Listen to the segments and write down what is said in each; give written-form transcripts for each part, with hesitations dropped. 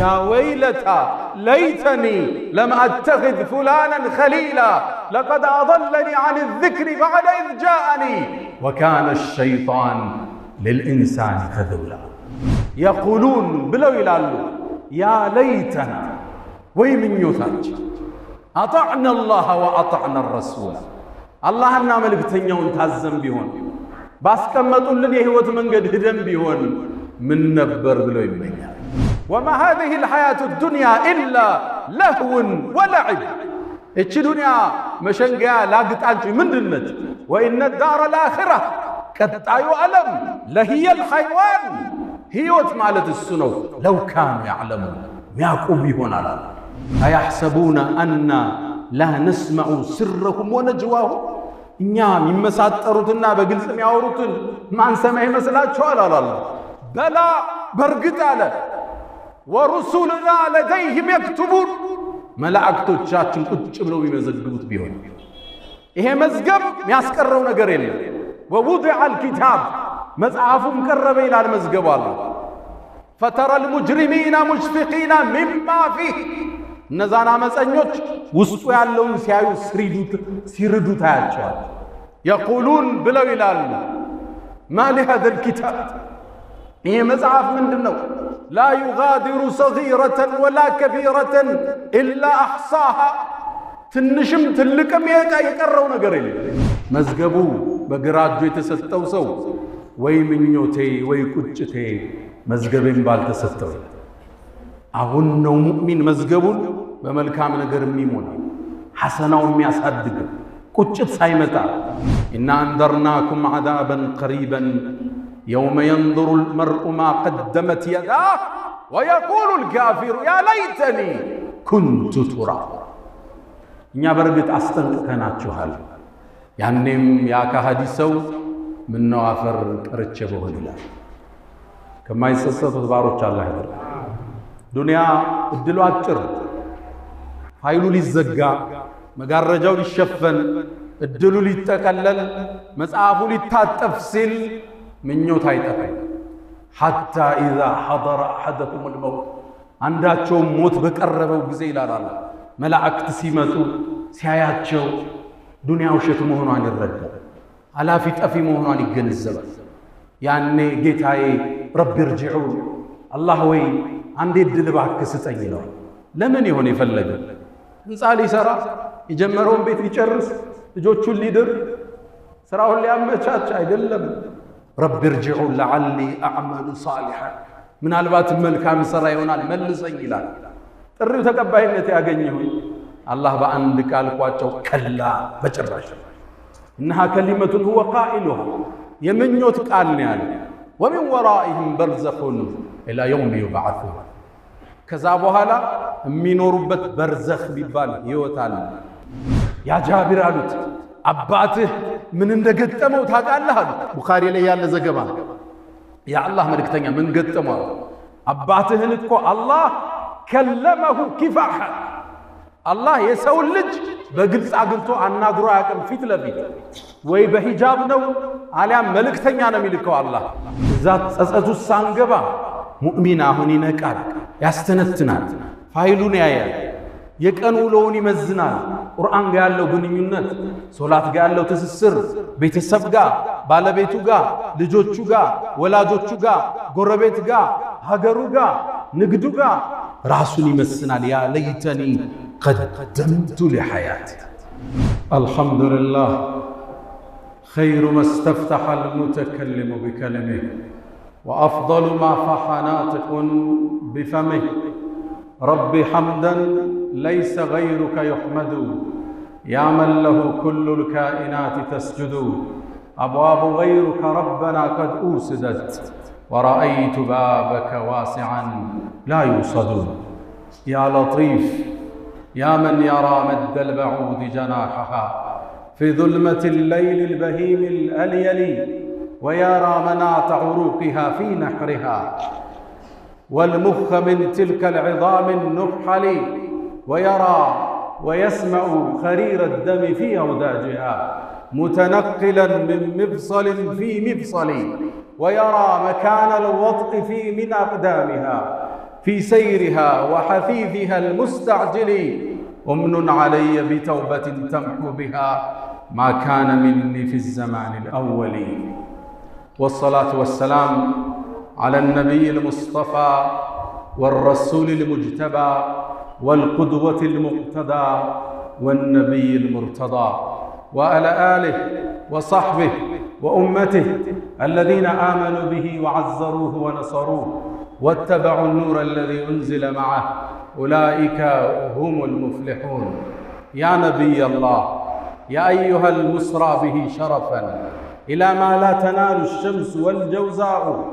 يا ويلتى ليتني لم أتخذ فلانا خليلا لقد أضلني عن الذكر بعد إذ جاءني وكان الشيطان للإنسان خذولا يقولون بلو يلالو يا ليتنا ويمن يوثاج أطعنا الله وأطعنا الرسول الله أنا ملكتنيون تازم بيهون بس كما تقول لن يهوت من قد هدم بيهون من نبر بلو يمنيا وما هذه الحياة الدنيا إلا لهو ولعب إيش دنيا مشنقا لاقت عنك من دنت وإن الدار الآخرة كتايو ألم لهي الحيوان هيوت مالت السنو لو كانوا يعلمون يعقوب هنا لا أيحسبون أن لا نسمع سرهم ونجواهم إنيام يمساتروتنا بقلس مياوروتن ما نسمع مسلات شوال الله بلا برقت على ورسولنا لديهم يكتبون ملائكتو تشاتن قد بلو يمزقبوت بيهون إيه مزقب ياسكرون قرين ووضع الكتاب مزعافهم كربي إلى المزقب الله فترى المجرمين مشفقين مما فيه نزانا مسأنيوش وسطوا يالون سيايو سيردو تاياتشوال يقولون بلو إلى ما لهذا الكتاب إيه مزعاف من دنو لا يغادر صغيرة ولا كبيرة إلا أحصاها تنشم تلكم يقرون قرين مزقبو بقراجو يتستو سو وي منيوتي وي كتشتي مزقبين بالتستو أغنو مؤمن مزقبون بملكام نقر ميمون حسناو مياسادق كتشت سايمتا إنا أنذرناكم عذابا قريبا يوم ينظر المرء ما قدمت يداه ويقول الكافر يا ليتني كنت ترابا إنيا برقت أستنقناتشوهال ያኔም ያ ከሃዲ ሰው ምን ነው አፈር ቀርቼ በሆነ ይላል ከማይሰሰቱት ባሮች አላህ ይደር ዱንያ እድሉ አጭር ኃይሉ ሊዘጋ መጋረጃው ሊሸፈን እድሉ ሊጠቀለል መጽሐፉ ሊታጠፍ ሲል ምኞት አይጠፋም حتى اذا حضر احدكم الموت አንዳቸው ሞት በቀረበው ጊዜ ይላል መላእክት ሲመጡ ሲያያቸው ዱንያ ውሸት መሆኗን ይረዳ አላፊ ጠፊ መሆኗን ይገነዘባል ያኔ ጌታዬ ረቢ ርጂዑን አላህ ወይ አንዴ ድል እባክህ ስጠኝ ይላል ለምን ይሆን የፈለገ ህንጻ ሊሰራ የጀመረውን ቤት ሊጨርስ ልጆቹን ሊድር ስራውን ሊያመቻች አይደለም ረቢ ርጂዑን ለዓሊ አዕመሉ ሷሊሐ ምናልባት መልካም ስራ ይሆናል መልሰኝ ይላል ጥሪው ተቀባይነት ያገኘው الله بأن قال قواچو كلا بچراش انها كلمه هو قائلها يمنيوت قال نيال ومن ورائهم برزخ الى يوم يبعثون كذا بحالا مينوربت برزخ بيبال يوتال يا جابر قالت اباته من እንደገጠመው ታውቃለህ ቡኻሪ ላይ ያለ ዘገባ ያ አላህ መልእክተኛ ምን ገጠመው አባትህን እኮ አላህ كلمه كفاحا الله يسول لج بقلص አግንቶ አናግሮ ያቀም ፊት ለፊት ወይ በሂጃብ ነው አሊያም መልእክተኛ ነው የሚልከው አላህ ዛት ጸጸቱ ሳንገባ ሙእሚን አሁን ይነቃል ያስተነትናል ፋይሉን ያያል የቀን ውሎውን ይመዝናል ቁርአን ጋር ያለው ግንኙነት ሶላት ጋር ያለው ትስስር ቤተሰብ ጋር ባለቤቱ ጋር ልጆቹ ጋር ወላጆቹ ጋር ጎረቤት ጋር ሀገሩ ጋር ንግዱ ጋር ራሱን ይመስናል ያ ለይተኒ قدمت لحياتي الحمد لله خير ما استفتح المتكلم بكلمه وأفضل ما فح ناطق بفمه ربي حمدا ليس غيرك يحمد يا من له كل الكائنات تسجد أبواب غيرك ربنا قد أوسدت ورأيت بابك واسعا لا يوصد يا لطيف يا من يرى مد البعوض جناحها في ظلمة الليل البهيم الأليل ويرى مناط عروقها في نحرها والمخ من تلك العظام النحل ويرى ويسمع خرير الدم في أوداجها متنقلا من مفصل في مفصل ويرى مكان الوطء في من أقدامها في سيرها وحثيثها المستعجل أمن علي بتوبة تمحو بها ما كان مني في الزمان الأول. والصلاة والسلام على النبي المصطفى والرسول المجتبى والقدوة المقتدى والنبي المرتضى، وعلى آله وصحبه وأمته الذين آمنوا به وعزروه ونصروه واتبعوا النور الذي أنزل معه، أولئك هم المفلحون. يا نبي الله، يا أيها المسرى به شرفا إلى ما لا تنال الشمس والجوزاء،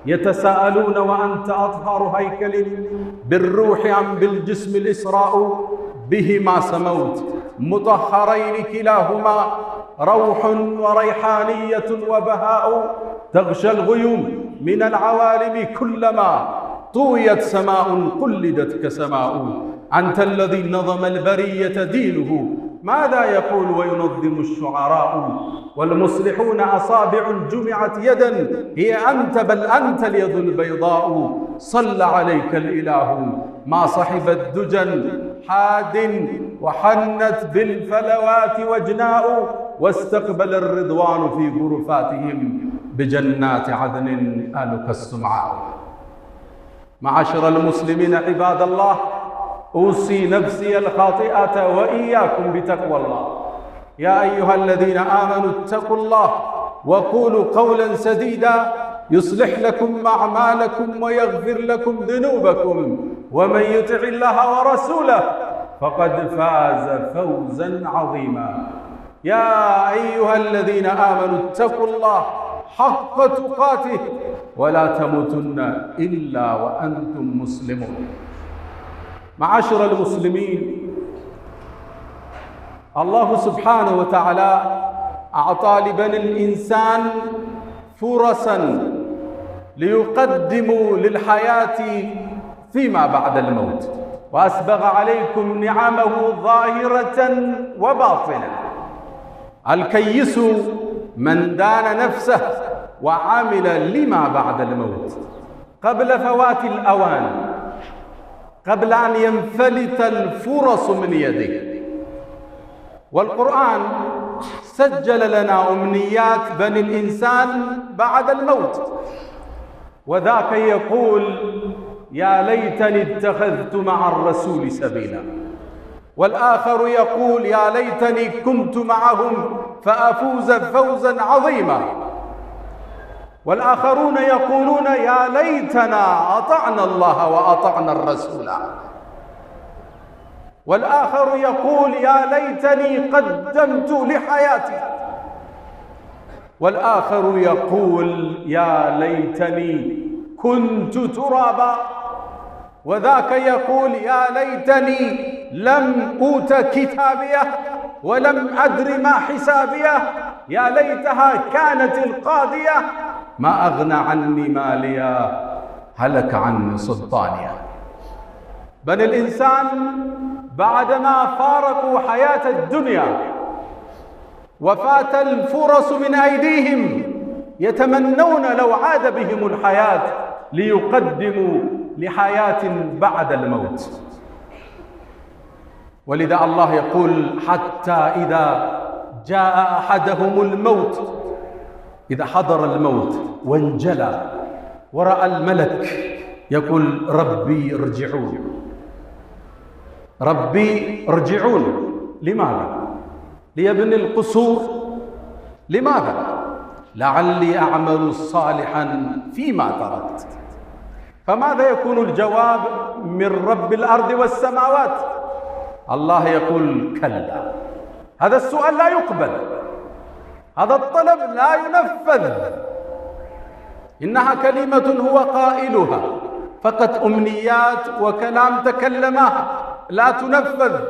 يتساءلون وأنت أطهر هيكل بالروح عن بالجسم الإسراء، بهما سموت مطهرين كلاهما روح وريحانية وبهاء، تغشى الغيوم من العوالم كلما طويت سماء قلدت كسماء. أنت الذي نظم البرية دينه، ماذا يقول وينظم الشعراء؟ والمصلحون أصابع جمعت يدا، هي أنت بل أنت اليد البيضاء. صلى عليك الإله ما صحبت دجى حاد، وحنت بالفلوات وجناء، واستقبل الرضوان في غرفاتهم بجنات عدن آلك السمعاء. معاشر المسلمين عباد الله، أوصي نفسي الخاطئة وإياكم بتقوى الله. يا أيها الذين آمنوا اتقوا الله وقولوا قولا سديدا يصلح لكم أعمالكم ويغفر لكم ذنوبكم، ومن يطع الله ورسوله فقد فاز فوزا عظيما. يا أيها الذين آمنوا اتقوا الله حق تقاته ولا تموتن إلا وأنتم مسلمون. معاشر المسلمين، الله سبحانه وتعالى أعطى لبني الإنسان فرصا ليقدموا للحياة فيما بعد الموت، وأسبغ عليكم نعمه ظاهرة وباطنة. الكيس من دان نفسه وعمل لما بعد الموت قبل فوات الأوان، قبل أن ينفلت الفرص من يده. والقرآن سجل لنا أمنيات بني الإنسان بعد الموت، وذاك يقول يا ليتني اتخذت مع الرسول سبيلا، والآخر يقول يا ليتني كنت معهم فأفوز فوزا عظيما، والآخرون يقولون يا ليتنا أطعنا الله وأطعنا الرسول، والآخر يقول يا ليتني قدمت لحياتي، والآخر يقول يا ليتني كنت ترابا، وذاك يقول يا ليتني لم أوت كتابيه ولم أدر ما حسابيه، يا ليتها كانت القاضية ما أغنى عني ماليا هلك عني سلطانيا. بني الإنسان بعدما فارقوا حياة الدنيا وفات الفرص من أيديهم يتمنون لو عاد بهم الحياة ليقدموا لحياة بعد الموت. ولذا الله يقول حتى إذا جاء أحدهم الموت، إذا حضر الموت وانجلى ورأى الملك يقول ربي ارجعون، ربي ارجعون. لماذا؟ ليبني القصور. لماذا؟ لعلي أعمل صالحا فيما تركت. فماذا يكون الجواب من رب الأرض والسماوات؟ الله يقول كلا، هذا السؤال لا يقبل، هذا الطلب لا ينفذ، إنها كلمة هو قائلها فقط، أمنيات وكلام تكلمها لا تنفذ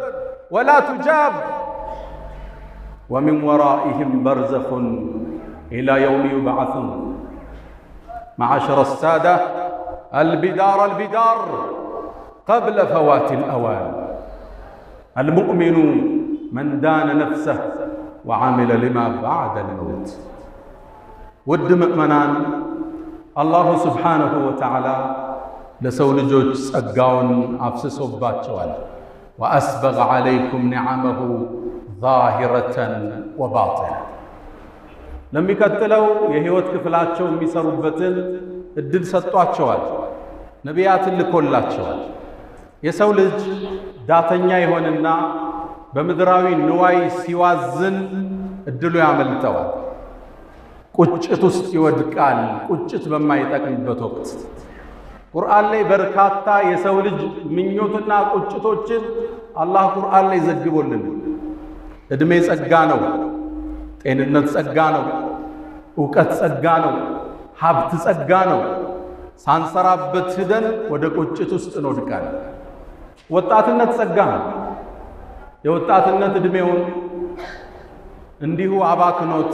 ولا تجاب. ومن ورائهم برزخ إلى يوم يبعثون. معاشر السادة، البدار البدار قبل فوات الأوان. المؤمن من دان نفسه وعمل لما بعد الموت. ود مؤمنان، الله سبحانه وتعالى ለሰው ልጆች ጸጋውን አፍስሶባቸዋል። ወአስበገ ዐለይኩም ኒዓመሁ ዛሂረተን ወባጢና ለሚቀጥለው የህይወት ክፍላቸው የሚሰሩበትን እድል ሰጧቸዋል። ነቢያትን ልኮላቸዋል። የሰው ልጅ ዳተኛ ይሆንና በምድራዊ ንዋይ ሲዋዝን እድሉ ያመልጠዋል። ቁጭት ውስጥ ይወድቃል። ቁጭት በማይጠቅምበት ወቅት ቁርአን ላይ በርካታ የሰው ልጅ ምኞትና ቁጭቶችን አላህ ቁርአን ላይ ዘግቦልን። እድሜ ጸጋ ነው፣ ጤንነት ጸጋ ነው፣ ዕውቀት ጸጋ ነው፣ ሀብት ጸጋ ነው። ሳንሰራበት ሂደን ወደ ቁጭት ውስጥ እንወድቃለን። ወጣትነት ጸጋ ነው። የወጣትነት እድሜውን እንዲሁ አባክኖት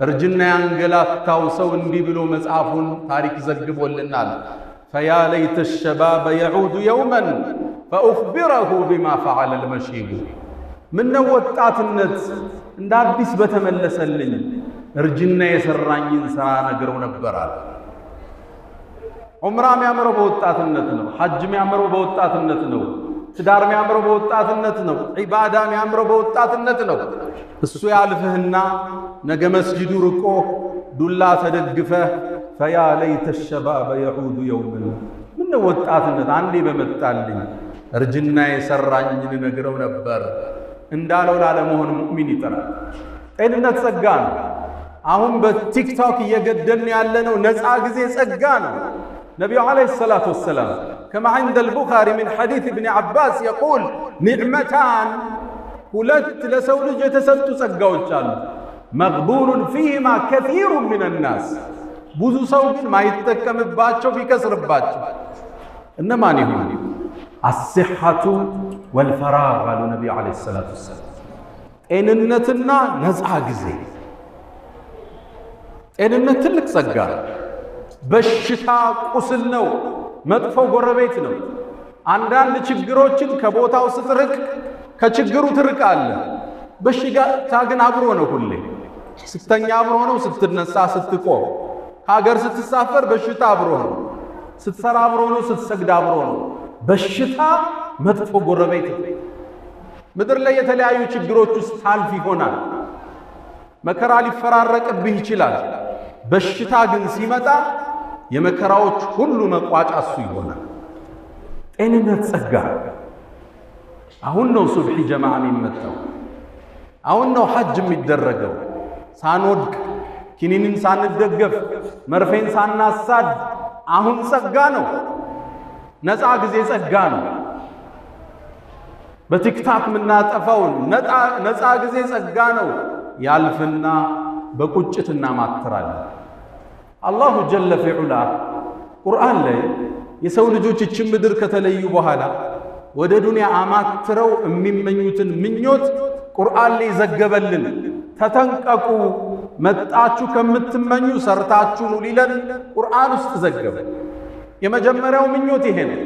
እርጅና ያንገላታው ሰው እንዲህ ብሎ መጽሐፉን ታሪክ ዘግቦልናል። ፈያ ለይተ الشباب يعود يوما فأخبره بما فعل المشيب ምነው ወጣትነት እንደ አዲስ በተመለሰልኝ እርጅና የሰራኝን ሥራ ነግረው ነበራል። ዑምራ የሚያምረው በወጣትነት ነው። ሐጅ የሚያምረው በወጣትነት ነው። ትዳር የሚያምረው በወጣትነት ነው። ዒባዳ የሚያምረው በወጣትነት ነው። እሱ ያልፍህና ነገ መስጂዱ ርቆ ዱላ ተደግፈህ ፈያ ለይተ الشباب يعود يوما ምን ወጣትነት አንዴ በመጣልኝ እርጅና የሰራኝን ነግረው ነበር እንዳለው ላለመሆን ሙእሚን ይጥራል። ጤንነት ጸጋ ነው። አሁን በቲክቶክ እየገደልን ያለነው ነፃ ጊዜ ጸጋ ነው። ነቢዩ ዓለይሂ ሰላቱ ወሰላም كما عند البخاري من حديث ابن عباس يقول نعمتان ሁለት ለሰው ልጅ የተሰጡ ጸጋዎች አሉ። መግቡኑን ፊሂማ ከሲሩ ሚን الناس ብዙ ሰው ግን ማይጠቀምባቸው ቢከስርባቸው እነማን ይሆኑ? الصحة والفراغ አሉ ነቢዩ ዓለይሂ ሰላቱ ወሰላም። ጤንነትና ነፃ ጊዜ። ጤንነት ትልቅ ጸጋ ነው። በሽታ ቁስል ነው። መጥፎ ጎረቤት ነው። አንዳንድ ችግሮችን ከቦታው ስትርቅ ከችግሩ ትርቃለህ። በሽታ ግን አብሮ ነው። ሁሌ ስተኛ አብሮ ነው፣ ስትነሳ ስትቆም፣ ሀገር ስትሳፈር በሽታ አብሮ ነው፣ ስትሰራ አብሮ ነው፣ ስትሰግድ አብሮ ነው። በሽታ መጥፎ ጎረቤት ነው። ምድር ላይ የተለያዩ ችግሮች ውስጥ ታልፍ ይሆናል። መከራ ሊፈራረቅብህ ይችላል። በሽታ ግን ሲመጣ የመከራዎች ሁሉ መቋጫ እሱ ይሆናል። ጤንነት ጸጋ። አሁን ነው ሱብሒ ጀማዓ የሚመጣው። አሁን ነው ሐጅ የሚደረገው። ሳንወድቅ ኪኒንን ሳንደገፍ መርፌን ሳናሳድ አሁን ጸጋ ነው። ነፃ ጊዜ ጸጋ ነው። በቲክታክ የምናጠፋውን ነፃ ጊዜ ጸጋ ነው። ያልፍና በቁጭት እናማትራለን። አላሁ ጀለ ፊዑላ ቁርአን ላይ የሰው ልጆች እችን ምድር ከተለዩ በኋላ ወደ ዱንያ አማትረው የሚመኙትን ምኞት ቁርአን ላይ ዘገበልን። ተጠንቀቁ፣ መጣችሁ ከምትመኙ ሰርታችሁ ኑ ሊለን ቁርአን ውስጥ ዘገበ። የመጀመሪያው ምኞት ይሄ ነው።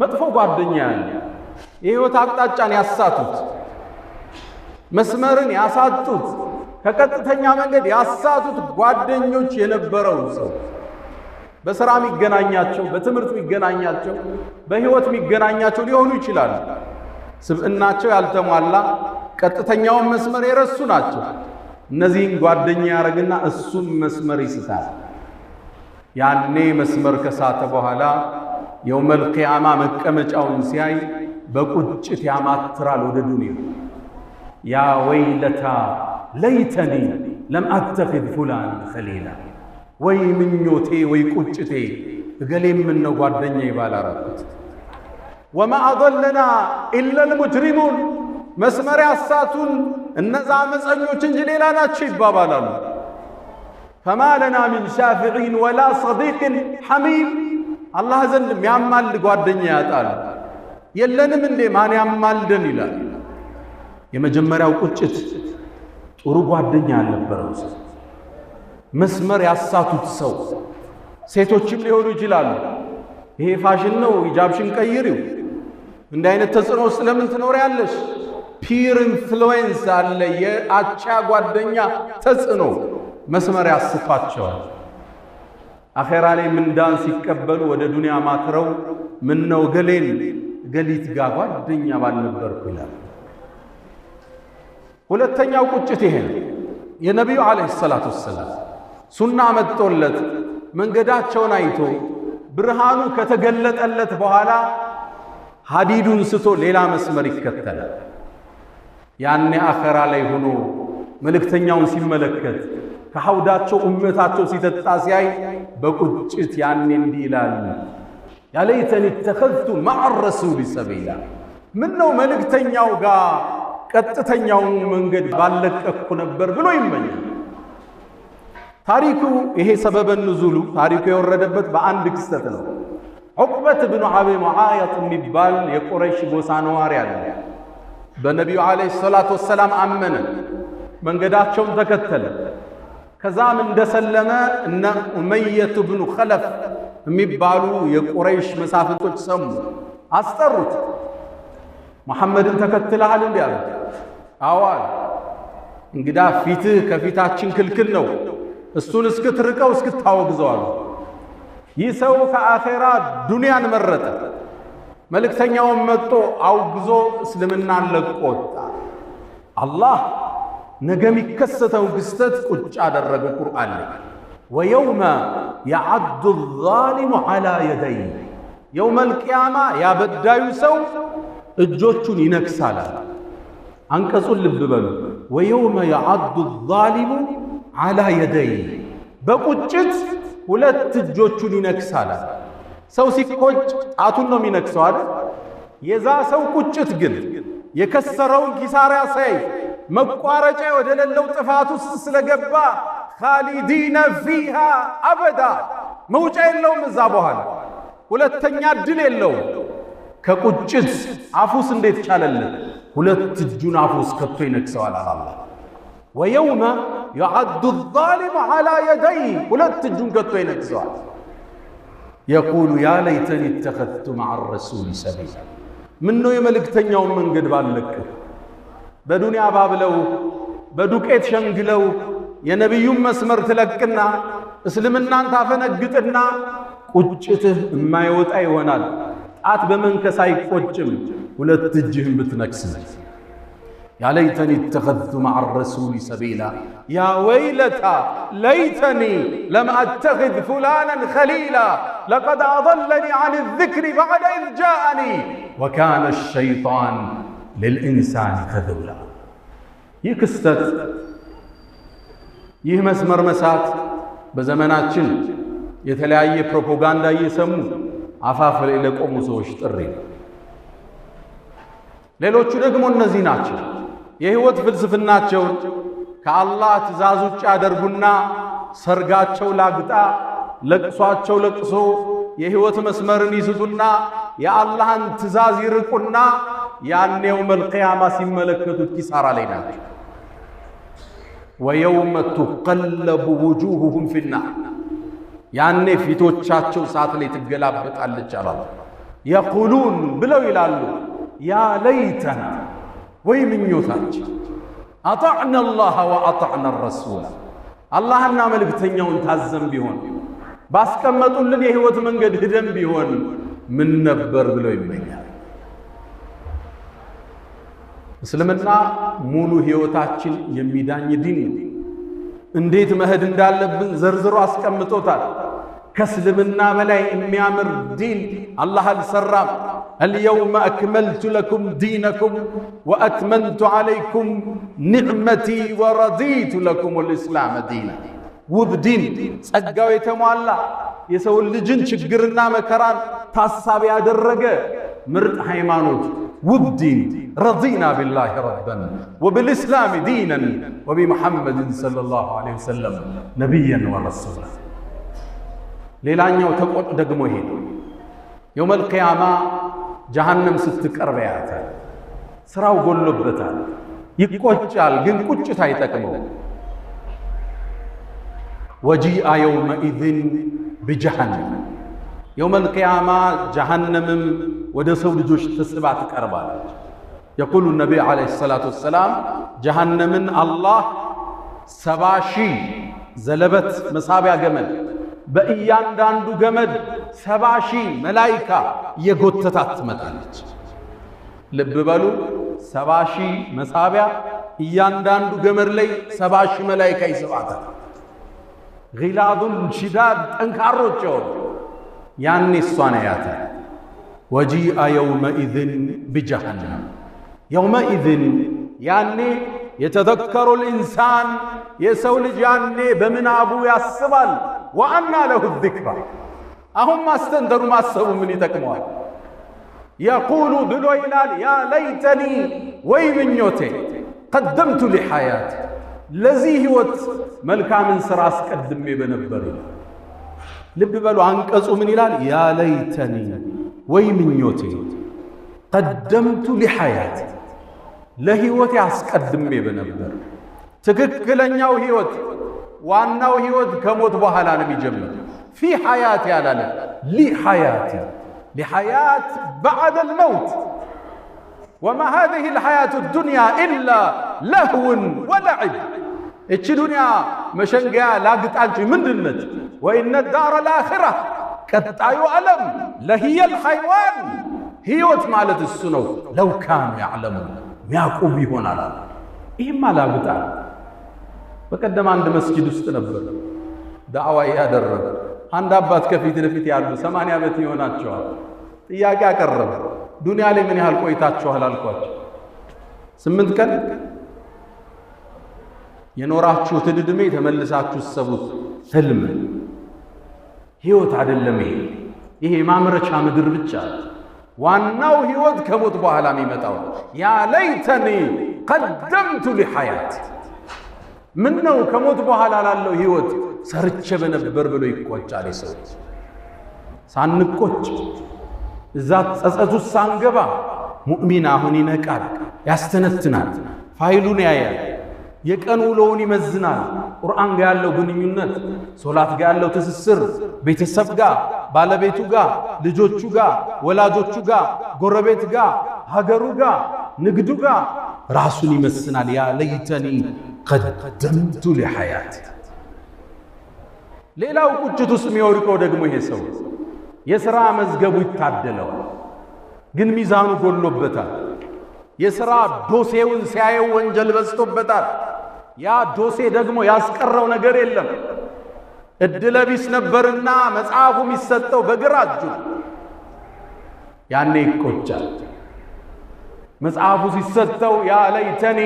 መጥፎ ጓደኛ ያለ የህይወት አቅጣጫን ያሳቱት፣ መስመርን ያሳጡት፣ ከቀጥተኛ መንገድ ያሳቱት ጓደኞች የነበረው ሰው በሥራ የሚገናኛቸው፣ በትምህርት የሚገናኛቸው፣ በህይወት የሚገናኛቸው ሊሆኑ ይችላሉ። ስብዕናቸው ያልተሟላ ቀጥተኛውን መስመር የረሱ ናቸው። እነዚህን ጓደኛ ያረግና እሱም መስመር ይስታል። ያኔ መስመር ከሳተ በኋላ የውመል ቂያማ መቀመጫውን ሲያይ በቁጭት ያማትራል ወደ ዱንያ። ያ ወይለታ ለይተኒ ለም አተኺዝ ፉላን ኸሊላ፣ ወይ ምኞቴ ወይ ቁጭቴ እገሌ ምን ነው ጓደኛ ይባላራኩት። ወማ አضለና ኢላ ልሙጅሪሙን፣ መስመር ያሳቱን እነዛ አመፀኞች እንጂ ሌላ ናቸው ይባባላሉ። ፈማ ለና ሚን ሻፊዒን ወላ ሰዲቅን ሐሚም፣ አላህ ዘንድ የሚያማልድ ጓደኛ ያጣል። የለንም እንዴ ማን ያማልደን ይላል። የመጀመሪያው ቁጭት ጥሩ ጓደኛ ያልነበረው ሰው፣ መስመር ያሳቱት ሰው። ሴቶችም ሊሆኑ ይችላሉ። ይሄ ፋሽን ነው ሂጃብሽን ቀይሪው፣ እንዲህ አይነት ተጽዕኖ ውስጥ ለምን ትኖሪያለሽ? ፒር ኢንፍሉዌንስ አለ፣ የአቻ ጓደኛ ተጽዕኖ መስመር ያስቷቸዋል። አኺራ ላይ ምንዳን ሲቀበሉ ወደ ዱንያ ማትረው ምን ነው ገሊት ጋር ጓደኛ ባልነበርኩ ይላል። ሁለተኛው ቁጭት ይሄ ነው። የነቢዩ አለይሂ ሰላቱ ወሰላም ሱና መጥቶለት መንገዳቸውን አይቶ ብርሃኑ ከተገለጠለት በኋላ ሐዲዱን ስቶ ሌላ መስመር ይከተላል። ያኔ አኺራ ላይ ሆኖ መልእክተኛውን ሲመለከት ከሐውዳቸው ኡመታቸው ሲጠጣ ሲያይ በቁጭት ያኔ እንዲህ ይላል፣ ያ ለይተኒ ተኸዝቱ መዐ ረሱል ሰቢላ፣ ምን ነው መልእክተኛው ጋር ቀጥተኛውን መንገድ ባለቀኩ ነበር ብሎ ይመኛል። ታሪኩ ይሄ ሰበበ ንዙሉ ታሪኩ የወረደበት በአንድ ክስተት ነው። ዑቅበት ብኑ አቢ ሙዓይጥ የሚባል የቁረይሽ ጎሳ ነዋሪ አለ። በነቢዩ አለይሂ ሰላቱ ወሰላም አመነ፣ መንገዳቸውን ተከተለ። ከዛም እንደሰለመ እነ ኡመየቱ ብኑ ኸለፍ የሚባሉ የቁረይሽ መሳፍንቶች ሰሙ፣ አስጠሩት። መሐመድን ተከትለሃል እንዴ አሉት። አዋል እንግዳ ፊትህ ከፊታችን ክልክል ነው፣ እሱን እስክትርቀው እስክታወግዘው አሉ። ይህ ሰው ከአኺራ ዱንያን መረጠ። መልእክተኛውን መጥቶ አውግዞ እስልምናን ለቆ ወጣ። አላህ ነገ የሚከሰተው ክስተት ቁጭ አደረገ ቁርአን ላይ። ወየውመ የዐዱ ዛሊሙ ዐላ የደይ፣ የውመል ቂያማ ያበዳዩ ሰው እጆቹን ይነክሳል። አንቀጹን ልብ በሉ። ወየውመ የዐዱ ዛሊሙ ዐላ የደይ፣ በቁጭት ሁለት እጆቹን ይነክሳል። ሰው ሲቆጭ ጣቱን ነው የሚነክሰው አይደል? የዛ ሰው ቁጭት ግን የከሰረውን ኪሳራ ሳይ መቋረጫ ወደ ሌለው ጥፋት ውስጥ ስለገባ ኻሊዲነ ፊሃ አበዳ፣ መውጫ የለውም እዛ በኋላ ሁለተኛ እድል የለውም። ከቁጭት አፉስ እንዴት ቻለለት? ሁለት እጁን አፉስ ከቶ ይነክሰዋል አላህ። ወየውመ የዐዱ ዛሊሙ ዐላ የደይ፣ ሁለት እጁን ከቶ ይነክሰዋል። የቁሉ ያ ለይተኒ ተኸዝቱ መዐ ረሱል ሰቢላ፣ ምነው የመልእክተኛውን መንገድ ባልለቅሁ። በዱንያ ባብለው በዱቄት ሸንግለው የነቢዩን መስመር ትለቅና እስልምናን ታፈነግጥና ቁጭትህ የማይወጣ ይሆናል። ጣት በመንከስ አይቆጭም፣ ሁለት እጅህን ብትነክስ። ያ ለይተኒ ተኸዝቱ መዐ ረሱል ሰቢላ፣ ያ ወይለታ ለይተኒ ለም አተኽዝ ፉላናን ኸሊላ ለቀድ አضለኒ ዐን ዚክሪ በዕደ ኢዝ ጃአኒ ወካነ ሸይጣን ልልኢንሳን ከዙላ። ይህ ክስተት ይህ መስመር መሳት በዘመናችን የተለያየ ፕሮፓጋንዳ እየሰሙ አፋፍ ላይ ለቆሙ ሰዎች ጥሪ ነው። ሌሎቹ ደግሞ እነዚህ ናቸው። የህይወት ፍልስፍናቸውን ከአላህ ትእዛዝ ውጭ ያደርጉና ሰርጋቸው ላግጣ፣ ለቅሷቸው ለቅሶ የህይወት መስመርን ይስቱና የአላህን ትእዛዝ ይርቁና ያኔው መልቂያማ ሲመለከቱት ኪሳራ ላይ ናቸው። ወየውመ ቱቀለቡ ውጁሁሁም ፊናር፣ ያኔ ፊቶቻቸው እሳት ላይ ትገላበጣለች አላህ። የቁሉን ብለው ይላሉ ያ ለይተና፣ ወይ ምኞታችን አጣዕና አላህ ወአጣዕና ረሱላ፣ አላህና መልእክተኛውን ታዘን ቢሆን ባስቀመጡልን የህይወት መንገድ ሂደን ቢሆን ምን ነበር ብለው ይመኛል። እስልምና ሙሉ ህይወታችን የሚዳኝ ዲን ነው። እንዴት መሄድ እንዳለብን ዘርዝሮ አስቀምጦታል። ከእስልምና በላይ የሚያምር ዲን አላህ አልሰራም። አልየውመ አክመልቱ ለኩም ዲነኩም ወአትመምቱ ዐለይኩም ኒዕመቲ ወረዲቱ ለኩም ልእስላም ዲና። ውብ ዲን፣ ጸጋው የተሟላ የሰው ልጅን ችግርና መከራን ታሳቢ ያደረገ ምርጥ ሃይማኖት፣ ውብ ዲን። ረዲና ቢላሂ ረበን ወብልእስላም ዲነን ወቢሙሐመድን ሰለላሁ ዐለይሂ ወሰለም ነቢየን ወረሱላ። ሌላኛው ተቆጥ ደግሞ ይሄ ነው። የውመል ቂያማ ጀሃነም ስትቀርብ ያያታል። ስራው ጎሎበታል፣ ይቆጫል፣ ግን ቁጭት አይጠቅመው። ወጂአ የውመኢዝን ቢጀሃነም፣ የውመል ቂያማ ጀሃነምም ወደ ሰው ልጆች ተስባ ትቀርባለች። የቁሉ ነቢይ ዓለይሂ ሰላቱ ወሰላም ጀሃነምን አላህ 70,000 ዘለበት መሳቢያ ገመድ በእያንዳንዱ ገመድ 70,000 መላኢካ የጎተታት ትመጣለች። ልብ በሉ 70,000 መሳቢያ እያንዳንዱ ገመድ ላይ 70,000 መላኢካ ይስባታል። غلاظ شداد ጠንካሮች ያኔ እሷን ያያታል። وجيء يومئذ بجهنم يومئذ ያኔ يتذكر الإنسان የሰው ልጅ ያኔ በምናቡ ያስባል። وأنى له الذكرى አሁን ማስተንተሩ ማሰቡ ምን ይጠቅመዋል? يقول ብሎ ይላል يا ليتني ወይ ምኞቴ قدمت لحياتي ለዚህ ህይወት መልካምን ስራ አስቀድሜ በነበር። ልብ በሉ አንቀጹ ምን ይላል? ያ ለይተኒ ወይ ምኞቴ قدمت لحياتي ለህይወቴ አስቀድሜ በነበር። ትክክለኛው ህይወት ዋናው ህይወት ከሞት በኋላ ነው የሚጀምረው። في حياتي አላለ لحياتي لحياة بعد الموت وما هذه الحياة الدنيا إلا لهو ولعب. እቺ ዱንያ መሸንገያ ላግጣንቺ ምንድነች? وإن الدار الآخرة ቀጣዩ ዓለም لهي الحيوان ህይወት ማለት እሱ ነው። لو كانوا يعلمون ሚያቁብ ይሆናል። ይሄማ ላግጣ። በቀደም አንድ መስጊድ ውስጥ ነበር ዳዕዋ ያደረገ አንድ አባት ከፊት ለፊት ያሉ 80 ዓመት ይሆናቸዋል። ጥያቄ አቀረበ። ዱንያ ላይ ምን ያህል ቆይታችኋል አልኳቸው። 8 ቀን የኖራችሁት እድሜ ተመልሳችሁ ሰቡት። ህልም ህይወት አይደለም። ይሄ ማምረቻ ምድር ብቻ። ዋናው ህይወት ከሞት በኋላ የሚመጣው። ያ ለይተኒ قدمت لحياتي ምን ነው ከሞት በኋላ ላለው ህይወት ሰርቼ በነበር ብሎ ይቆጫል። ሰው ሳንቆጭ እዛ ጸጸቱ ሳንገባ ሙእሚን አሁን ይነቃል፣ ያስተነትናል፣ ፋይሉን ያያል፣ የቀን ውሎውን ይመዝናል። ቁርአን ጋር ያለው ግንኙነት፣ ሶላት ጋር ያለው ትስስር፣ ቤተሰብ ጋር፣ ባለቤቱ ጋር፣ ልጆቹ ጋር፣ ወላጆቹ ጋር፣ ጎረቤት ጋር፣ ሀገሩ ጋር፣ ንግዱ ጋር ራሱን ይመስናል። ያ ለይተኒ قدمت لحياتي። ሌላው ቁጭት ውስጥ የሚወርቀው ደግሞ ይሄ ሰው የሥራ መዝገቡ ይታደለዋል፣ ግን ሚዛኑ ጎሎበታል። የሥራ ዶሴውን ሲያየው ወንጀል በዝቶበታል። ያ ዶሴ ደግሞ ያስቀረው ነገር የለም። እድለቢስ ነበርና መጽሐፉ የሚሰጠው በግራ እጁ። ያኔ ይቆጫል። መጽሐፉ ሲሰጠው ያ ለይተኒ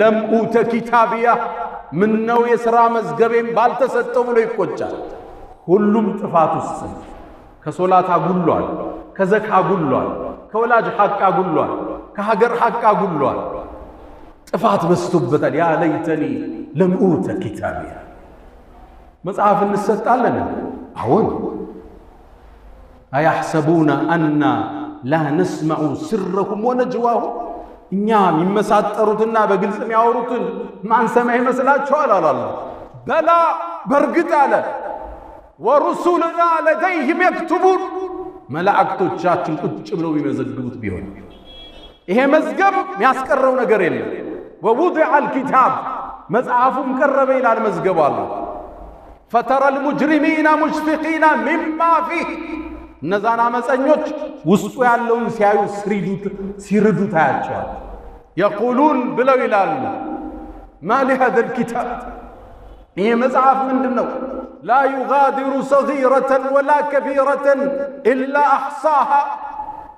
ለም ኡተ ኪታቢያ ምነው የሥራ መዝገቤን ባልተሰጠው ብሎ ይቆጫል። ሁሉም ጥፋት ውስጥ ከሶላት አጉሏል፣ ከዘካ አጉሏል፣ ከወላጅ ሐቅ አጉሏል፣ ከሀገር ሐቅ አጉሏል። ጥፋት በዝቶበታል። ያ ለይተኒ ለም ኡተ ኪታቢያ። መጽሐፍ እንሰጣለን። አሁን አያሕሰቡነ አና ላ ነስመዑ ስረሁም ወነጅዋሁም እኛ የሚመሳጠሩትና በግልጽ የሚያወሩትን ማንሰማ ይመስላችኋል? አላለ በላ በርግጥ አለ ወሩሱልና ለደይህም የክቱቡን መላእክቶቻችን ቁጭ ብለው የሚመዘግቡት ቢሆን ይሄ መዝገብ የሚያስቀረው ነገር የለም። ወውዲዐ አልኪታብ መጽሐፉም ቀረበ ይላል መዝገቡ አለ። ፈተረ ልሙጅሪሚና ሙሽፊቂና ሚማ ፊህ እነዛን አመፀኞች ውስጡ ያለውን ሲያዩ ሲርዱ ታያቸዋል። የቁሉን ብለው ይላሉ ማ ሊሃዛ ልኪታብ ይሄ መጽሐፍ ምንድን ነው? ላ ዩጋዲሩ ሰጊረተን ወላ ከቢረተን ኢላ አሕሳሃ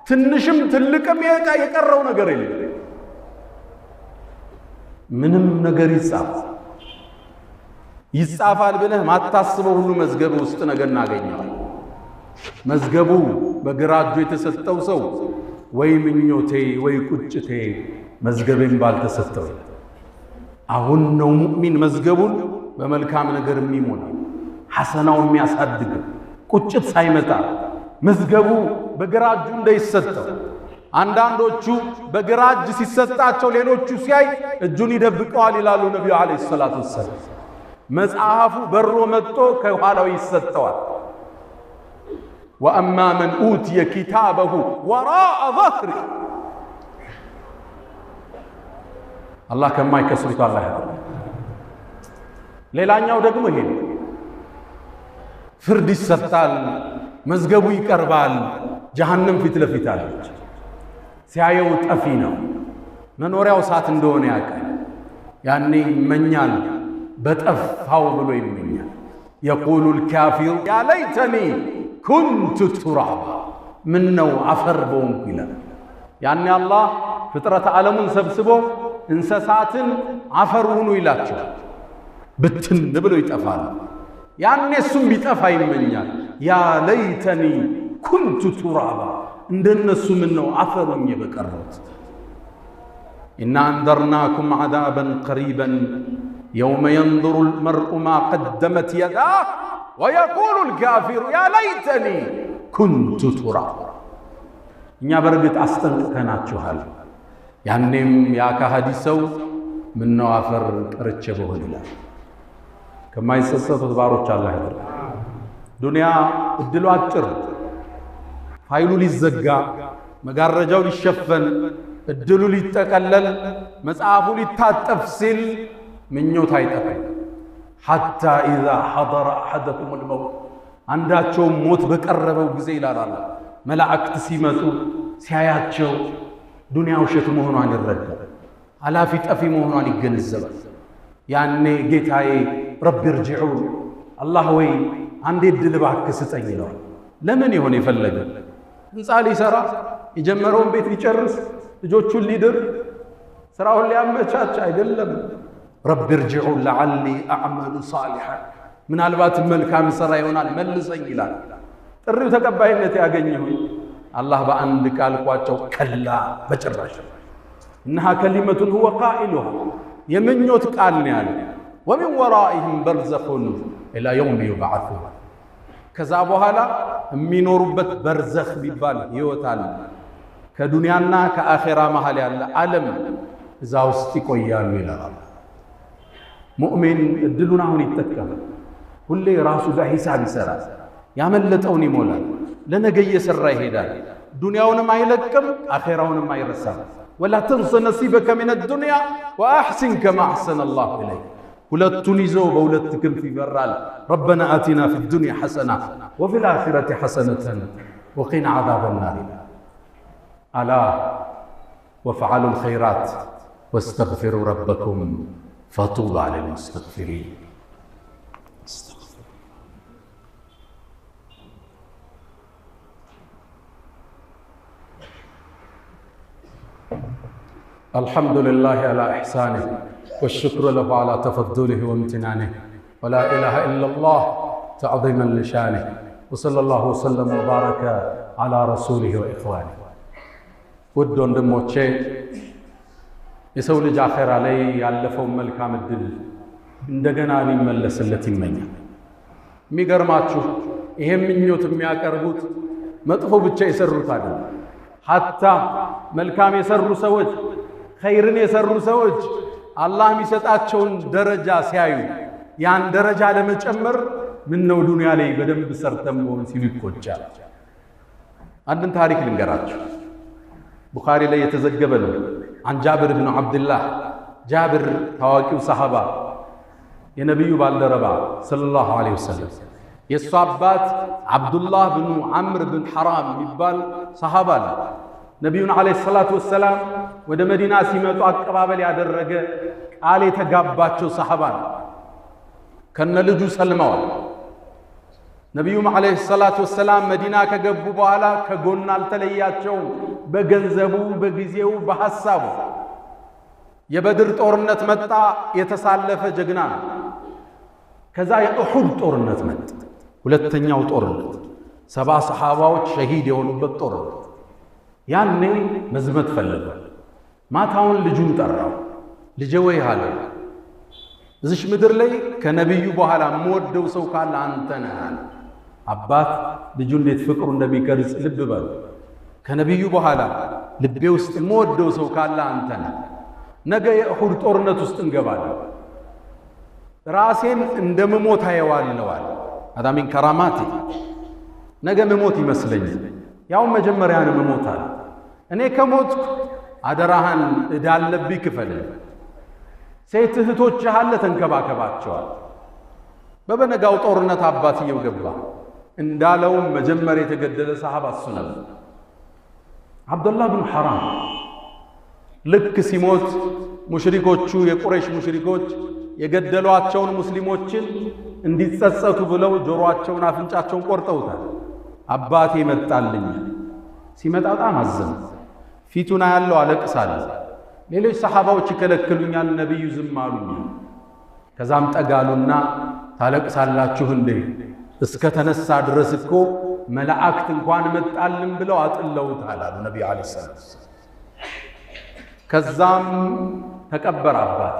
ትንሽም ትልቅም የቀረው ነገር የለም። ምንም ነገር ይጻፋል ብለህ ማታስበው ሁሉ መዝገብ ውስጥ ነገር እናገኘዋል። መዝገቡ በግራ እጁ የተሰጠው ሰው ወይ ምኞቴ ወይ ቁጭቴ መዝገቤን ባልተሰጠው። አሁን ነው ሙእሚን መዝገቡን በመልካም ነገር የሚሞላ ሐሰናው የሚያሳድግ ቁጭት ሳይመጣ መዝገቡ በግራ እጁ እንዳይሰጠው። አንዳንዶቹ በግራ እጅ ሲሰጣቸው ሌሎቹ ሲያይ እጁን ይደብቀዋል ይላሉ ነብዩ አለይሂ ሰላቱ ወሰለም። መጽሐፉ በሮ መጥቶ ከኋላው ይሰጠዋል። ወአማ መን ኡትየ ኪታበሁ ወራአ ظهሪ አላህ ከማይከስሩት አላህ ያደርገን። ሌላኛው ደግሞ ይሄ ፍርድ ይሰጣል፣ መዝገቡ ይቀርባል። ጀሃነም ፊት ለፊት አለች። ሲያየው ጠፊ ነው፣ መኖሪያው እሳት እንደሆነ ያውቃል። ያኔ ይመኛል፣ በጠፋው ብሎ ይመኛል። የቁሉ ልካፊር ያ ለይተኒ ኩንቱ ቱራባ፣ ምን ነው አፈር በሆንኩ ይላል። ያኔ አላህ ፍጥረት ዓለሙን ሰብስቦ እንስሳትን አፈር ሁኑ ይላቸዋል። ብትን ብሎ ይጠፋል። ያኔ እሱም ቢጠፋ ይመኛል። ያ ለይተኒ ኩንቱ ቱራባ፣ እንደነሱ ምን ነው አፈር ሆኜ በቀረሁት። ኢና አንዘርናኩም ዐዛበን ቀሪበን የውመ የንظሩ ልመርኡ ማ ቀደመት የዳህ ወየቁሉ ልካፊሩ ያ ለይተኒ ኩንቱ ቱራባ። እኛ በርግጥ አስጠንቅቀናችኋል። ያኔም ያ ከሃዲ ሰው ምነው አፈር ቀርቼ በሆን ይላል። ከማይጸጸቱት ባሮች አላህ ያድርገን። ዱንያ እድሉ አጭር፣ ፋይሉ ሊዘጋ፣ መጋረጃው ሊሸፈን፣ እድሉ ሊጠቀለል፣ መጽሐፉ ሊታጠፍ ሲል ምኞት አይጠፋም። ሐታ ኢዛ ሐضረ አሐደኩም ልመውት፣ አንዳቸውም ሞት በቀረበው ጊዜ ይላል አላህ፣ መላእክት ሲመጡ ሲያያቸው ዱንያ ውሸት መሆኗን ይረዳል። አላፊ ጠፊ መሆኗን ይገነዘባል። ያኔ ጌታዬ ረቢ እርጅዑን፣ አላህ ወይ አንዴ ዕድል እባክህ ስጠኝ ይለዋል። ለምን ይሆን የፈለገ? ህንፃ ሊሰራ የጀመረውን ቤት ሊጨርስ ልጆቹን ሊድር ስራውን ሊያመቻች አይደለም። ረቢ እርጅዑን ለዓሊ አዕመሉ ሳሊሐን፣ ምናልባት መልካም ሥራ ይሆናል መልሰኝ ይላል። ጥሪው ተቀባይነት ያገኘው አላህ በአንድ ቃል ቋጨው፣ ከላ በጭራሽ። እነሃ ከሊመቱን ሁወ ቃኢሉሃ፣ የምኞት ቃል ነው ያለ። ወሚን ወራኢህም በርዘኹን ኢላ የውም ዩብዓሱን፣ ከዛ በኋላ የሚኖሩበት በርዘኽ ቢባል ህይወት አለ። ከዱንያና ከአኼራ መሃል ያለ ዓለም እዛ ውስጥ ይቆያሉ ይላል። ሙእሚን እድሉን አሁን ይጠቀማል። ሁሌ ራሱ ጋር ሂሳብ ይሰራል፣ ያመለጠውን ይሞላል፣ ለነገ እየሰራ ይሄዳል። ዱንያውንም አይለቅም፣ አኼራውንም አይረሳም። ወላ ተንሰ ነሲበከ ሚነ ዱንያ ወአሕሲን ከማ አሕሰነ አላሁ ኢለይክ። ሁለቱን ይዞ በሁለት ክንፍ ይበራል። ረበና አቲና ፊ ዱንያ ሐሰና ወፊ ልአኺረቲ ሐሰነተን ወቂና ዐዛበ ናር። አላ ወፈዓሉ ልኸይራት ወስተግፊሩ ረበኩም ፈጡባ ሊልሙስተግፊሪን። الحمد لله على إحسانه والشكر له على تفضله وامتنانه ولا إله إلا الله تعظيما لشانه وصلى الله وسلم وبارك على رسوله وإخوانه. ود ወንድሞቼ የሰው ልጅ አኼራ ላይ ያለፈውን መልካም እድል እንደገና ሊመለስለት ይመኛል። የሚገርማችሁ ይሄም ምኞት የሚያቀርቡት መጥፎ ብቻ የሰሩት አይደለም። ሐታ መልካም የሰሩ ሰዎች፣ ኸይርን የሰሩ ሰዎች አላህ የሚሰጣቸውን ደረጃ ሲያዩ ያን ደረጃ ለመጨመር ምን ነው ዱንያ ላይ በደንብ ሰርተም መሆን ሲሉ ይቆጫል። አንድን ታሪክ ልንገራችሁ። ቡኻሪ ላይ የተዘገበ ነው። عن جابر بن عبد الله، جابر ታዋቂው ሰሃባ የነብዩ ባልደረባ ሰለላሁ ዐለይሂ ወሰለም የሱ አባት አብዱላህ ብኑ ዐምር ብን ሐራም የሚባል ሰሃባ ነው። ነቢዩን ዐለይሂ ሰላቱ ወሰላም ወደ መዲና ሲመጡ አቀባበል ያደረገ ቃል የተጋባቸው ሰሃባ ነው። ከነ ልጁ ሰልመዋል። ነቢዩም ዐለይሂ ሰላቱ ወሰላም መዲና ከገቡ በኋላ ከጎን አልተለያቸውም። በገንዘቡ፣ በጊዜው፣ በሐሳቡ። የበድር ጦርነት መጣ፣ የተሳለፈ ጀግና ነው። ከዛ የኡሑድ ጦርነት መጣ፣ ሁለተኛው ጦርነት፣ 70 ሰሃባዎች ሸሂድ የሆኑበት ጦርነት። ያኔ መዝመት ፈለገ። ማታውን ልጁን ጠራው። ልጄ ወይ አለ፣ እዚሽ ምድር ላይ ከነቢዩ በኋላ የምወደው ሰው ካለ አንተ ነህ አለ። አባት ልጁ እንዴት ፍቅሩ እንደሚቀርጽ ልብ በሉ። ከነቢዩ በኋላ ልቤ ውስጥ የምወደው ሰው ካለ አንተ ነህ። ነገ የኡሑድ ጦርነት ውስጥ እንገባለን። ራሴን እንደምሞት አየዋለዋል። አዳ ሚን ከራማቲ፣ ነገ መሞት ይመስለኛል። ያው መጀመሪያን መሞታል። እኔ ከሞትኩ አደራህን እዳለብኝ ክፈል። ሴት እህቶችህ አለ ተንከባከባቸዋል። በበነጋው ጦርነት አባትየው ገባ። እንዳለውም መጀመሪያ የተገደለ ሰሃባ እሱ ነበር። አብዱላህ ብን ሐራም ልክ ሲሞት ሙሽሪኮቹ የቁረይሽ ሙሽሪኮች የገደሏቸውን ሙስሊሞችን እንዲጸጸቱ ብለው ጆሮአቸውን አፍንጫቸውን ቆርጠውታል። አባቴ መጣልኝ። ሲመጣ በጣም አዘነ። ፊቱን ያለው አለቅሳለሁ። ሌሎች ሰሃባዎች ይከለክሉኛል፣ ነብዩ ዝም አሉኝ። ከዛም ጠጋሉና ታለቅሳላችሁ እንዴ? እስከ ተነሳ ድረስ እኮ መላእክት እንኳን መጣልን ብለው አጥለውታል አሉ ነብዩ አለይሂ ሰላም። ከዛም ተቀበረ አባቴ።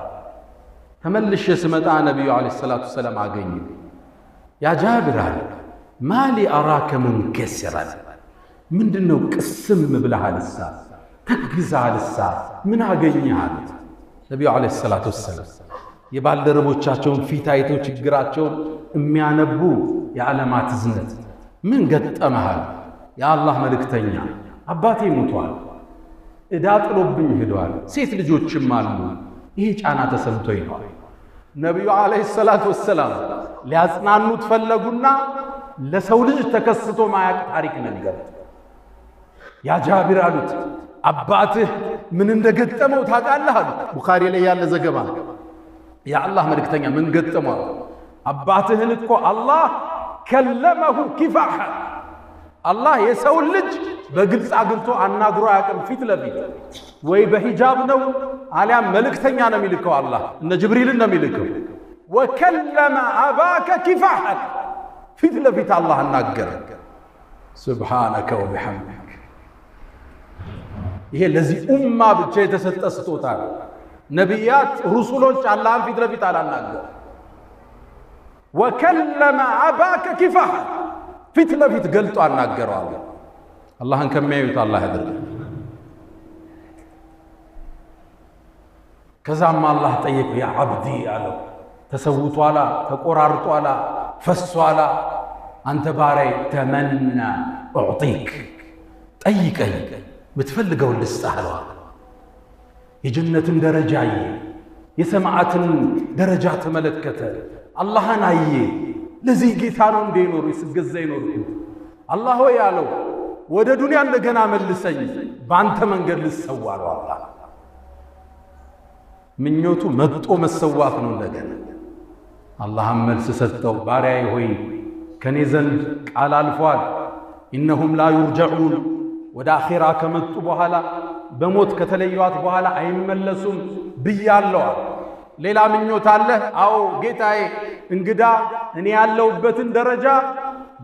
ተመልሼ ስመጣ ነብዩ አለይሂ ሰላቱ ሰላም አገኙ። ያ ጃብር አለ ማሊ አራከ ሙንከሲራን፣ ምንድነው ቅስም ብለሃልሳ ተግዛልሳ ምን አገኘሃል? ነብዩ አለይሂ ሰላቱ ሰላም የባልደረቦቻቸውን ፊት አይተው ችግራቸውን የሚያነቡ የዓለማት ዝነት ምን ገጠመሃል? የአላህ መልእክተኛ አባቴ ሞቷል፣ ዕዳ ጥሎብኝ ሄዷል፣ ሴት ልጆችም አሉ፣ ይሄ ጫና ተሰምቶኝ ነው። ነብዩ አለይሂ ሰላቱ ወሰላም ሊያጽናኑት ፈለጉና ለሰው ልጅ ተከስቶ ማያቅ ታሪክ ነገር ያ ጃቢር አሉት አባትህ ምን እንደገጠመው ታውቃለህ አሉት። ቡኻሪ ላይ ያለ ዘገባ። የአላህ መልእክተኛ ምን ገጠመው? አባትህን እኮ አላህ ከለመሁ ኪፋሐ፣ አላህ የሰው ልጅ በግልጽ አግኝቶ አናግሮ አያውቅም። ፊት ለፊት ወይ በሂጃብ ነው አሊያም መልእክተኛ ነው የሚልከው። አላህ እነ ጅብሪልን ነው የሚልከው። ወከለመ አባከ ኪፋሐ፣ ፊት ለፊት አላህ አናገረ። ሱብሃነከ ወቢሐምዲክ። ይሄ ለዚህ ኡማ ብቻ የተሰጠ ስጦታ ነው። ነቢያት ሩሱሎች አላህን ፊት ለፊት አላናገሩ። ወከለመ አባከ ኪፋሐ፣ ፊት ለፊት ገልጦ አናገረው። አላህን ከሚያዩት አላህ ያድርገን። ከዛም አላህ ጠየቀው ያ አብዲ አለው ተሰውቷላ፣ ተቆራርጧላ፣ ፈሷላ። አንተ ባሪያዬ ተመና እዕጢክ፣ ጠይቀኝ ምትፈልገውን ልስጥህ አለው። የጀነትን ደረጃ አየ፣ የሰማዓትን ደረጃ ተመለከተ፣ አላህን አየ። ለዚህ ጌታ ነው እንደ ይኖሩ ይስገዛ ይኖርኩት። አላህ ሆይ አለው ወደ ዱንያ እንደገና መልሰኝ፣ በአንተ መንገድ ልሰዋ አለው። አላህ ምኞቱ መጥቶ መሰዋት ነው እንደገና። አላህም መልስ ሰጠው ባሪያዬ ሆይ ከኔ ዘንድ ቃል አልፏል። ኢነሁም ላ ዩርጀዑን፣ ወደ አኺራ ከመጡ በኋላ በሞት ከተለዩዋት በኋላ አይመለሱም ብያለሁ። ሌላ ምኞት አለህ? አዎ ጌታዬ፣ እንግዳ እኔ ያለሁበትን ደረጃ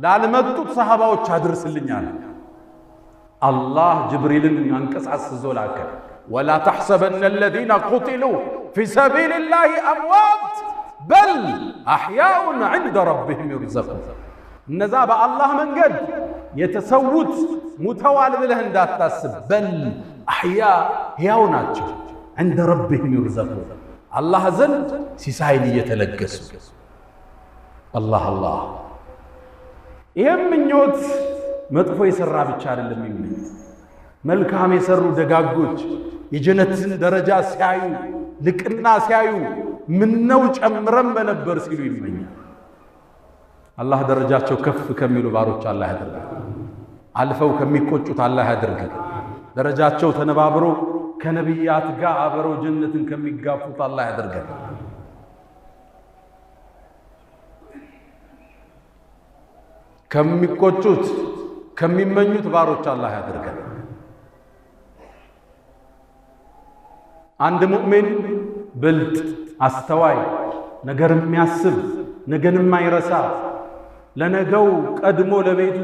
ላልመጡት ሰሃባዎች አድርስልኛል። አላህ ጅብሪልን አንቀሳስዞ ላከ። ወላ ተሕሰበነ አለዚነ ቁቲሉ ፊ ሰቢልላሂ አምዋት በል አሕያኡን ዐንደ ረቢሂም ዩርዘቁን። እነዛ በአላህ መንገድ የተሰዉት ሙተዋል ብለህ እንዳታስብ። በል አሕያ ሕያው ናቸው፣ ዐንደ ረቢሂም ዩርዘቁን፣ አላህ ዘንድ ሲሳይን እየተለገሱ። አላህ አላህ። ይህም ምኞት መጥፎ የሠራ ብቻ አይደለም የሚመኝ። መልካም የሠሩ ደጋጎች የጀነትን ደረጃ ሲያዩ፣ ልቅና ሲያዩ ምነው ጨምረን በነበር ሲሉ ይመኛል። አላህ ደረጃቸው ከፍ ከሚሉ ባሮች አላህ ያድርገን። አልፈው ከሚቆጩት አላህ ያድርገን። ደረጃቸው ተነባብሮ ከነቢያት ጋር አብረው ጀነትን ከሚጋፉት አላህ ያድርገን። ከሚቆጩት ከሚመኙት ባሮች አላህ ያድርገን። አንድ ሙእሚን ብልጥ፣ አስተዋይ፣ ነገር የሚያስብ፣ ነገን የማይረሳ፣ ለነገው ቀድሞ ለቤቱ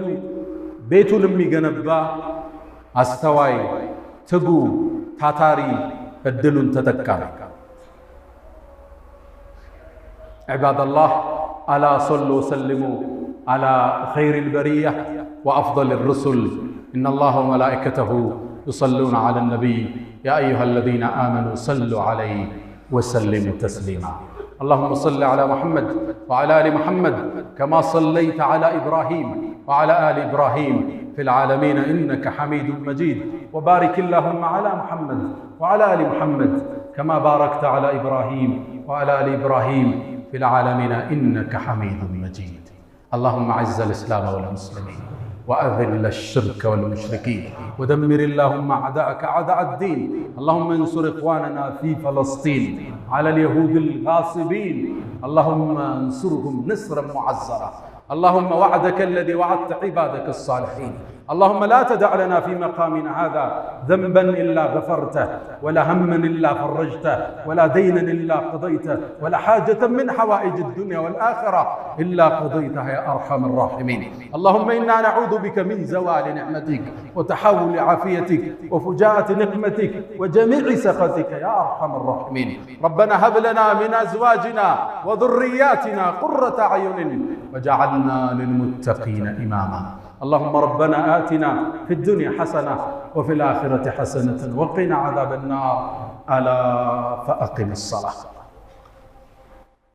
ቤቱን የሚገነባ አስተዋይ፣ ትጉ፣ ታታሪ፣ እድሉን ተጠቃሚ። ዒባደላህ አላ ሰሉ ወሰልሙ አላ ኸይሪል በሪያ ወአፍደሊር ሩሱል ኢነላህ ወመላኢከተሁ ዩሰሉነ ዐለ ነቢይ ያ አዩሃለዚነ አመኑ ሰሉ ዐለይሂ ወሰሊሙ ተስሊማ። اللهم صل على محمد وعلى آل محمد كما صليت على إبراهيم وعلى آل إبراهيم في العالمين إنك حميد مجيد. وبارك اللهم على محمد وعلى آل محمد كما باركت على إبراهيم وعلى آل إبراهيم في العالمين إنك حميد مجيد. اللهم أعز الإسلام والمسلمين وأذل الشرك والمشركين ودمر اللهم أعداءك أعداء الدين. اللهم انصر إخواننا في فلسطين على اليهود الغاصبين، اللهم انصرهم نصرا معزرا. اللهم وعدك الذي وعدت عبادك الصالحين. اللهم لا تدع لنا في مقامنا هذا ذنبا إلا غفرته، ولا هما إلا فرجته، ولا دينا إلا قضيته، ولا حاجة من حوائج الدنيا والآخرة إلا قضيتها يا أرحم الراحمين. اللهم إنا نعوذ بك من زوال نعمتك وتحول عافيتك وفجاءة نقمتك وجميع سخطك يا أرحم الراحمين. ربنا هب لنا من أزواجنا وذرياتنا قرة أعين وجعلنا للمتقين إماما. اللهم ربنا آتنا في الدنيا حسنة وفي الآخرة حسنة وقنا عذاب النار. ألا فأقم الصلاة.